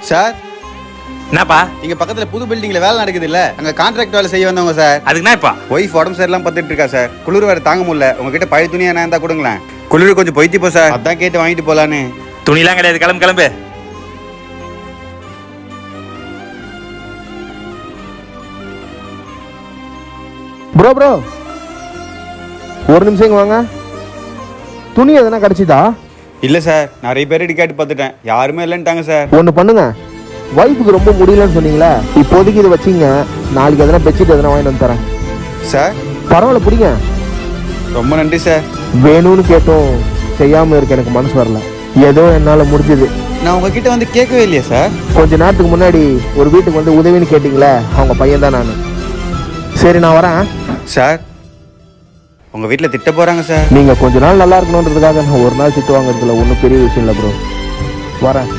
Sir என்னப்பா? இங்க பக்கத்துல புது பில்டிங்ல வேலை நடக்குது இல்ல, அங்க கான்ட்ராக்ட் வேலை செய்ய வந்தவங்க சார். அதுக்குன்னா இப்பா ஒய்ஃப் உடம்பு சரியில்லாம பத்துட்டு இருக்கா சார். குளிர் வேற தாங்க முடியல. உங்ககிட்ட பழைய துணி என்ன இருந்தா கொடுங்களேன். குளிர் கொஞ்சம் பொய்த்தி போ சார், அதான் கேட்டு வாங்கிட்டு போலான்னு. துணிலாம் கிடையாது, கிளம்பு கிளம்பு. ப்ரோ ப்ரோ ஒரு நிமிஷம் இங்க வாங்க. துணி எதனா கிடைச்சிதா? இல்ல சார், நிறைய பேர் கேட்டு பார்த்துட்டேன், யாருமே இல்லைன்ட்டாங்க சார். ஒன்று பண்ணுங்க, ஒய்ஃபுக்கு ரொம்ப முடியலன்னு சொன்னீங்களே, இப்போதைக்கு இதை வச்சிங்க, நாளைக்கு எதனா பெட்ஷீட் எதனா வாங்கிட்டு வந்து தரேன். சார் பரவாயில்ல பிடிங்க. ரொம்ப நன்றி சார். வேணும்னு கேட்டும் செய்யாமல் இருக்க எனக்கு மனசு வரல, ஏதோ என்னால் முடிஞ்சது. நான் உங்ககிட்ட வந்து கேட்கவே இல்லையா சார்? கொஞ்ச நேரத்துக்கு முன்னாடி ஒரு வீட்டுக்கு வந்து உதவின்னு கேட்டிங்களே, அவங்க பையன் தான் நான். சரி நான் வரேன் சார். உங்க வீட்டில் திட்ட போறாங்க சார். நீங்கள் கொஞ்ச நாள் நல்லா இருக்கணுன்றதுக்காக நான் ஒரு நாள் திட்டு வாங்குறதுல ஒன்றும் பெரிய விஷயம் இல்லை ப்ரோ. வரேன்.